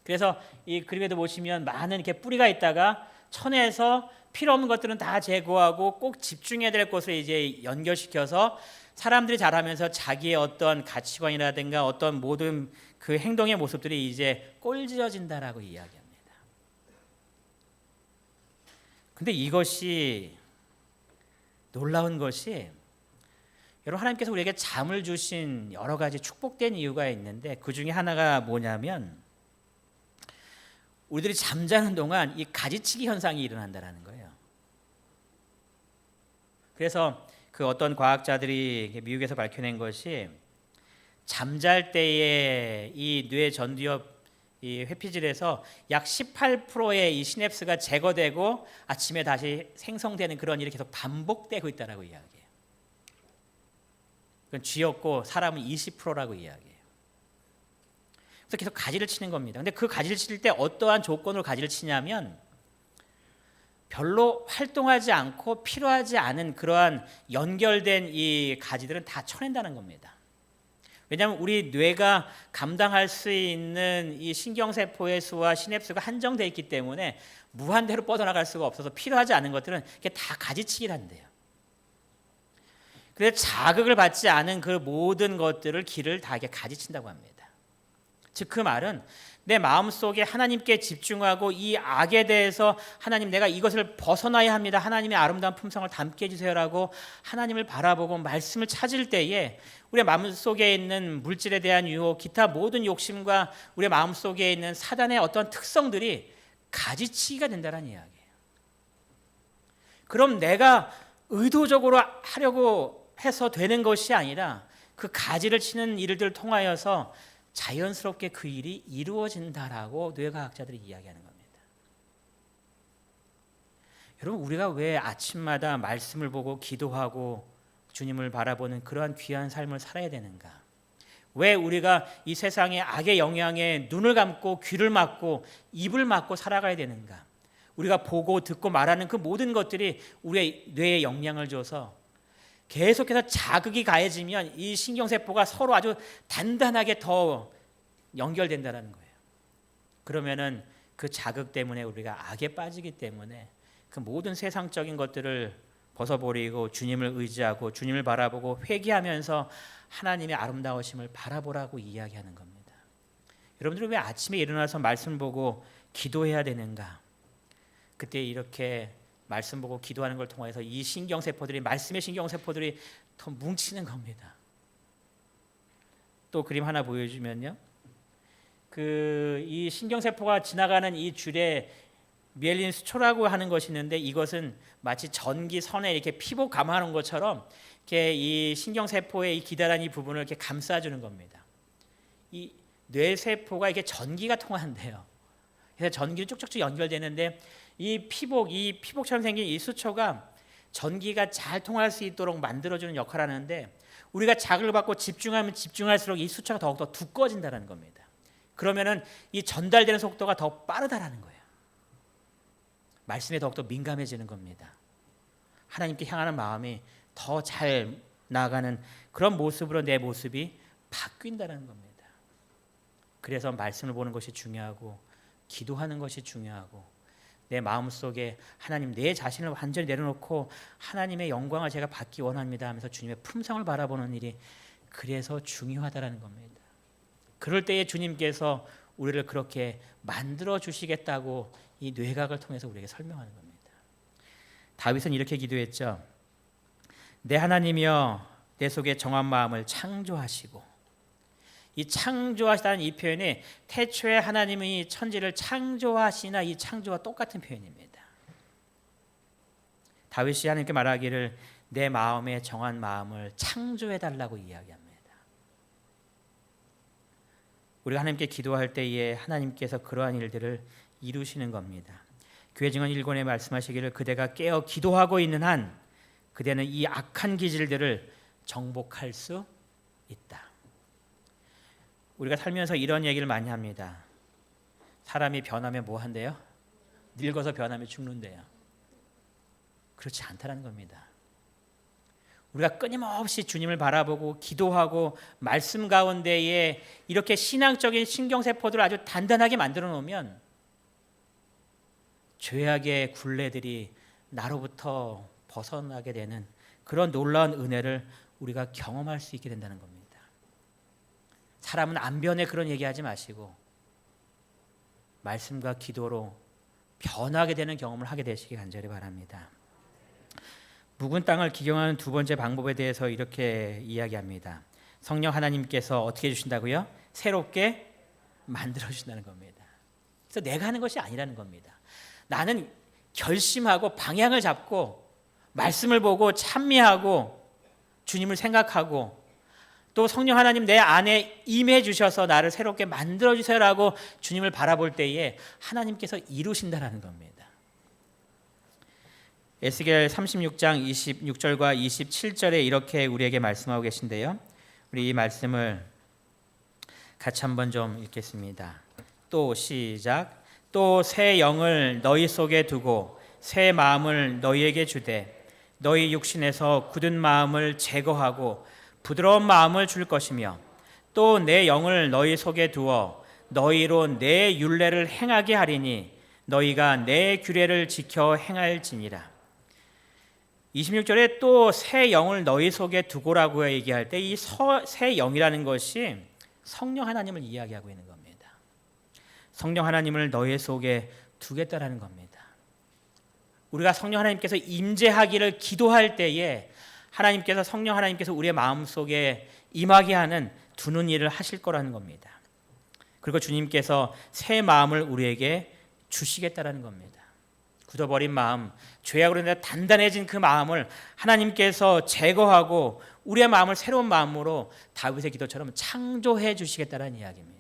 그래서 이 그림에도 보시면 많은 이렇게 뿌리가 있다가 쳐내서 필요 없는 것들은 다 제거하고 꼭 집중해야 될 것을 이제 연결시켜서 사람들이 자라면서 자기의 어떤 가치관이라든가 어떤 모든 그 행동의 모습들이 이제 꼴지어진다라고 이야기합니다. 근데 이것이 놀라운 것이 여러분 하나님께서 우리에게 잠을 주신 여러 가지 축복된 이유가 있는데 그 중에 하나가 뭐냐면 우리들이 잠자는 동안 이 가지치기 현상이 일어난다는 거예요. 그래서 그 어떤 과학자들이 미국에서 밝혀낸 것이 잠잘 때에 이 뇌 전두엽 이 회피질에서 약 18%의 이 시냅스가 제거되고 아침에 다시 생성되는 그런 일이 계속 반복되고 있다라고 이야기해요. 그건 쥐였고 사람은 20%라고 이야기해요. 그래서 계속 가지를 치는 겁니다. 근데 그 가지를 칠 때 어떠한 조건으로 가지를 치냐면 별로 활동하지 않고 필요하지 않은 그러한 연결된 이 가지들은 다 쳐낸다는 겁니다. 왜냐하면 우리 뇌가 감당할 수 있는 이 신경세포의 수와 시냅스가 한정되어 있기 때문에 무한대로 뻗어나갈 수가 없어서 필요하지 않은 것들은 다 가지치기를 한대요. 그래서 자극을 받지 않은 그 모든 것들을 길을 다 이렇게 가지친다고 합니다. 즉 그 말은 내 마음속에 하나님께 집중하고 이 악에 대해서 하나님 내가 이것을 벗어나야 합니다. 하나님의 아름다운 품성을 담게 해주세요라고 하나님을 바라보고 말씀을 찾을 때에 우리의 마음속에 있는 물질에 대한 유혹, 기타 모든 욕심과 우리의 마음속에 있는 사단의 어떤 특성들이 가지치기가 된다는 이야기예요. 그럼 내가 의도적으로 하려고 해서 되는 것이 아니라 그 가지를 치는 일들을 통하여서 자연스럽게 그 일이 이루어진다라고 뇌과학자들이 이야기하는 겁니다. 여러분, 우리가 왜 아침마다 말씀을 보고 기도하고 주님을 바라보는 그러한 귀한 삶을 살아야 되는가? 왜 우리가 이 세상의 악의 영향에 눈을 감고 귀를 막고 입을 막고 살아가야 되는가? 우리가 보고 듣고 말하는 그 모든 것들이 우리의 뇌에 영향을 줘서 계속해서 자극이 가해지면 이 신경세포가 서로 아주 단단하게 더 연결된다는 거예요. 그러면은 그 자극 때문에 우리가 악에 빠지기 때문에 그 모든 세상적인 것들을 벗어버리고 주님을 의지하고 주님을 바라보고 회개하면서 하나님의 아름다우심을 바라보라고 이야기하는 겁니다. 여러분들은 왜 아침에 일어나서 말씀 보고 기도해야 되는가? 그때 이렇게 말씀 보고 기도하는 걸 통해서 이 신경세포들이 말씀의 신경세포들이 더 뭉치는 겁니다. 또 그림 하나 보여주면요. 이 신경세포가 지나가는 이 줄에 미엘린 수초라고 하는 것이 있는데 이것은 마치 전기선에 이렇게 피복 감아놓은 것처럼 이렇게 이 신경세포의 이 기다란 이 부분을 이렇게 감싸주는 겁니다. 이 뇌세포가 이렇게 전기가 통한대요. 그래서 전기를 쭉쭉쭉 연결되는데 이 피복처럼 생긴 이 수초가 전기가 잘 통할 수 있도록 만들어주는 역할을 하는데 우리가 자극을 받고 집중하면 집중할수록 이 수초가 더욱더 두꺼워진다는 겁니다. 그러면은 이 전달되는 속도가 더 빠르다라는 거예요. 말씀에 더욱더 민감해지는 겁니다. 하나님께 향하는 마음이 더 잘 나아가는 그런 모습으로 내 모습이 바뀐다는 겁니다. 그래서 말씀을 보는 것이 중요하고 기도하는 것이 중요하고 내 마음속에 하나님 내 자신을 완전히 내려놓고 하나님의 영광을 제가 받기 원합니다 하면서 주님의 품성을 바라보는 일이 그래서 중요하다는 겁니다. 그럴 때에 주님께서 우리를 그렇게 만들어 주시겠다고 이 뇌각을 통해서 우리에게 설명하는 겁니다. 다윗은 이렇게 기도했죠. 내 하나님이여 내 속에 정한 마음을 창조하시고, 이 창조하시다는 이 표현이 태초에 하나님이 천지를 창조하시나 이 창조와 똑같은 표현입니다. 다윗이 하나님께 말하기를 내 마음에 정한 마음을 창조해달라고 이야기합니다. 우리가 하나님께 기도할 때에 하나님께서 그러한 일들을 이루시는 겁니다. 교회 증언 1권에 말씀하시기를 그대가 깨어 기도하고 있는 한 그대는 이 악한 기질들을 정복할 수 있다. 우리가 살면서 이런 얘기를 많이 합니다. 사람이 변하면 뭐 한대요? 늙어서 변하면 죽는데요. 그렇지 않다는 겁니다. 우리가 끊임없이 주님을 바라보고 기도하고 말씀 가운데에 이렇게 신앙적인 신경세포들을 아주 단단하게 만들어 놓으면 죄악의 굴레들이 나로부터 벗어나게 되는 그런 놀라운 은혜를 우리가 경험할 수 있게 된다는 겁니다. 사람은 안 변해 그런 얘기하지 마시고 말씀과 기도로 변하게 되는 경험을 하게 되시기 간절히 바랍니다. 묵은 땅을 기경하는 두 번째 방법에 대해서 이렇게 이야기합니다. 성령 하나님께서 어떻게 해주신다고요? 새롭게 만들어주신다는 겁니다. 그래서 내가 하는 것이 아니라는 겁니다. 나는 결심하고 방향을 잡고 말씀을 보고 찬미하고 주님을 생각하고 또 성령 하나님 내 안에 임해 주셔서 나를 새롭게 만들어 주세요라고 주님을 바라볼 때에 하나님께서 이루신다라는 겁니다. 에스겔 36장 26절과 27절에 이렇게 우리에게 말씀하고 계신데요. 우리 이 말씀을 같이 한번 좀 읽겠습니다. 또 시작. 또 새 영을 너희 속에 두고 새 마음을 너희에게 주되 너희 육신에서 굳은 마음을 제거하고 부드러운 마음을 줄 것이며 또 내 영을 너희 속에 두어 너희로 내 율례를 행하게 하리니 너희가 내 규례를 지켜 행할지니라. 26절에 또 새 영을 너희 속에 두고라고 얘기할 때 이 새 영이라는 것이 성령 하나님을 이야기하고 있는 겁니다. 성령 하나님을 너희 속에 두겠다라는 겁니다. 우리가 성령 하나님께서 임재하기를 기도할 때에 하나님께서 성령 하나님께서 우리의 마음속에 임하게 하는 두는 일을 하실 거라는 겁니다. 그리고 주님께서 새 마음을 우리에게 주시겠다라는 겁니다. 굳어버린 마음, 죄악으로 인해 단단해진 그 마음을 하나님께서 제거하고 우리의 마음을 새로운 마음으로 다윗의 기도처럼 창조해 주시겠다는 이야기입니다.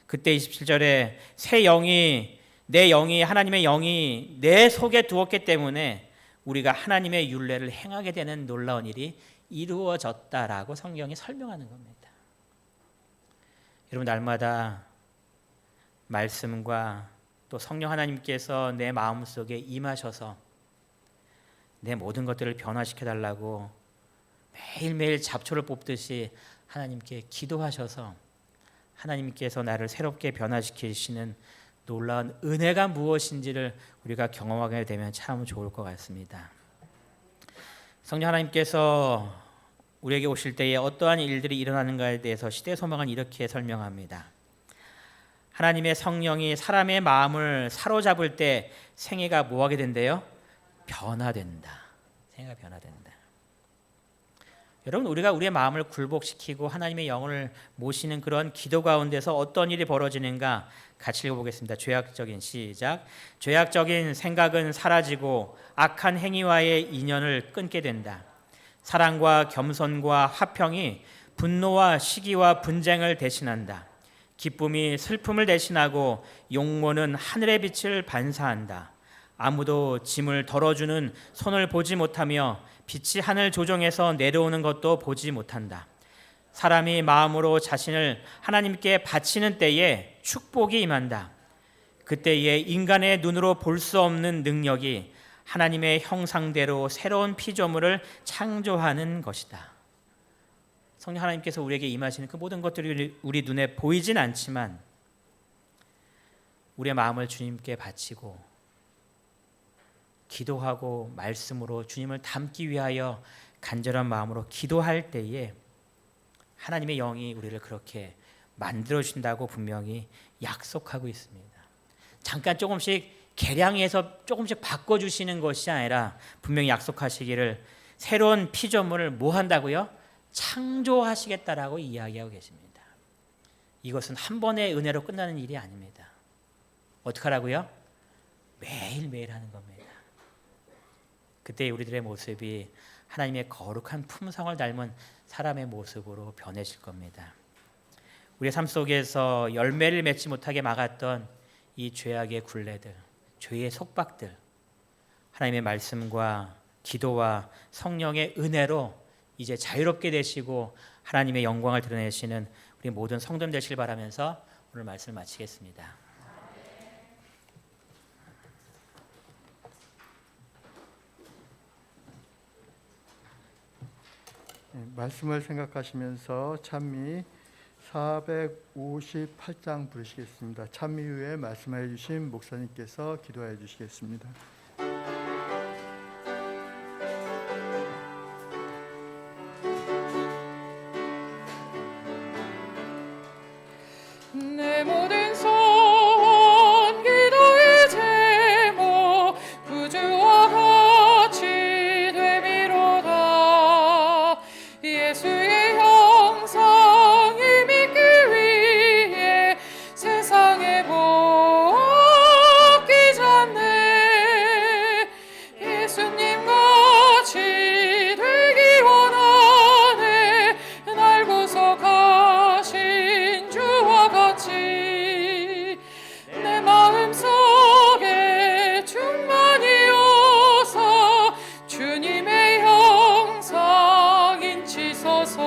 그때 27절에 새 영이 내 영이 하나님의 영이 내 속에 두었기 때문에 우리가 하나님의 율례를 행하게 되는 놀라운 일이 이루어졌다라고 성경이 설명하는 겁니다. 여러분 날마다 말씀과 또 성령 하나님께서 내 마음속에 임하셔서 내 모든 것들을 변화시켜 달라고 매일매일 잡초를 뽑듯이 하나님께 기도하셔서 하나님께서 나를 새롭게 변화시키시는 놀라운 은혜가 무엇인지를 우리가 경험하게 되면 참 좋을 것 같습니다. 성령 하나님께서 우리에게 오실 때에 어떠한 일들이 일어나는가에 대해서 시대소망은 이렇게 설명합니다. 하나님의 성령이 사람의 마음을 사로잡을 때 생애가 뭐하게 된대요? 변화된다. 생애가 변화된다. 여러분 우리가 우리의 마음을 굴복시키고 하나님의 영을 모시는 그런 기도 가운데서 어떤 일이 벌어지는가 같이 읽어보겠습니다. 죄악적인 시작. 죄악적인 생각은 사라지고 악한 행위와의 인연을 끊게 된다. 사랑과 겸손과 화평이 분노와 시기와 분쟁을 대신한다. 기쁨이 슬픔을 대신하고 용모는 하늘의 빛을 반사한다. 아무도 짐을 덜어주는 손을 보지 못하며 빛이 하늘 조정에서 내려오는 것도 보지 못한다. 사람이 마음으로 자신을 하나님께 바치는 때에 축복이 임한다. 그때에 인간의 눈으로 볼 수 없는 능력이 하나님의 형상대로 새로운 피조물을 창조하는 것이다. 성령 하나님께서 우리에게 임하시는 그 모든 것들이 우리 눈에 보이진 않지만 우리의 마음을 주님께 바치고 기도하고 말씀으로 주님을 닮기 위하여 간절한 마음으로 기도할 때에 하나님의 영이 우리를 그렇게 만들어 주신다고 분명히 약속하고 있습니다. 잠깐 조금씩 계량해서 조금씩 바꿔주시는 것이 아니라 분명히 약속하시기를 새로운 피조물을 뭐 한다고요? 창조하시겠다라고 이야기하고 계십니다. 이것은 한 번의 은혜로 끝나는 일이 아닙니다. 어떻게 하라고요? 매일매일 하는 겁니다. 그때 우리들의 모습이 하나님의 거룩한 품성을 닮은 사람의 모습으로 변해질 겁니다. 우리의 삶 속에서 열매를 맺지 못하게 막았던 이 죄악의 굴레들, 죄의 속박들, 하나님의 말씀과 기도와 성령의 은혜로 이제 자유롭게 되시고 하나님의 영광을 드러내시는 우리 모든 성도님 되시길 바라면서 오늘 말씀을 마치겠습니다. 말씀을 생각하시면서 찬미 458장 부르시겠습니다. 찬미 후에 말씀해 주신 목사님께서 기도해 주시겠습니다. 내 모든 소원 기도의 제목 구주와 같이 되미로다. 예수의 형상을 믿기 위해 세상에 복기 잡네. 예수님 같이 되기 원하네. 같이 내 마음속에 충만이어서 주님의 형상 인치소서.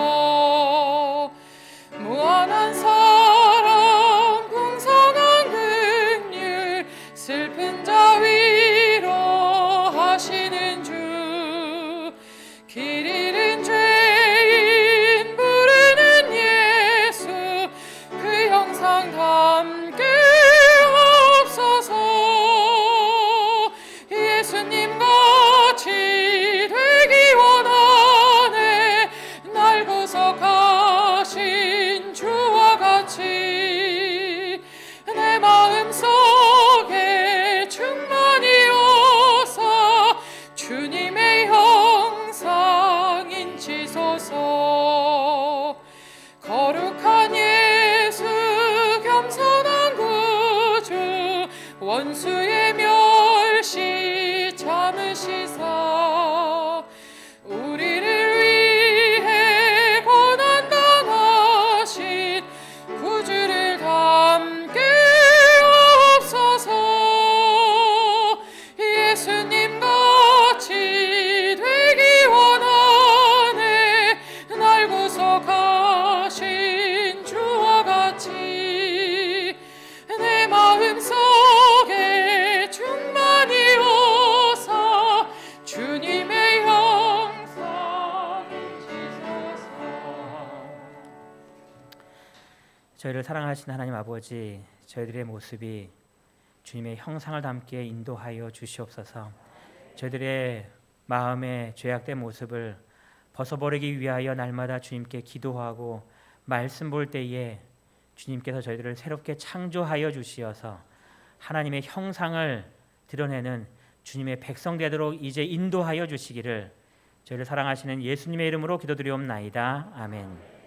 무한한 사랑 풍성한 긍휼 슬픈 자 위로하시는 주. 길 잃은 죄인 부르는 예수 그 형상 담게 없어서. 예수님 같이 되기 원하네 날 구속하신 주와 같이 내 마음속에 충만이어서 주님의 형상 인치소서. 거룩한 예수 겸손한 구주 원수의 멸시 참으시사 우리를 위해 고난당하신 구주를 담게 없어서. 예수님 같이 되기 원하네 날 구속하신 주와 같이 내 마음속에 충만이어서 주님의 형상 인치소서. 저희를 사랑하신 하나님 아버지, 저희들의 모습이 주님의 형상을 담게 인도하여 주시옵소서. 저희들의 마음의 죄악된 모습을 벗어버리기 위하여 날마다 주님께 기도하고 말씀 볼 때에 주님께서 저희들을 새롭게 창조하여 주시어서 하나님의 형상을 드러내는 주님의 백성 되도록 이제 인도하여 주시기를 저희를 사랑하시는 예수님의 이름으로 기도드리옵나이다. 아멘.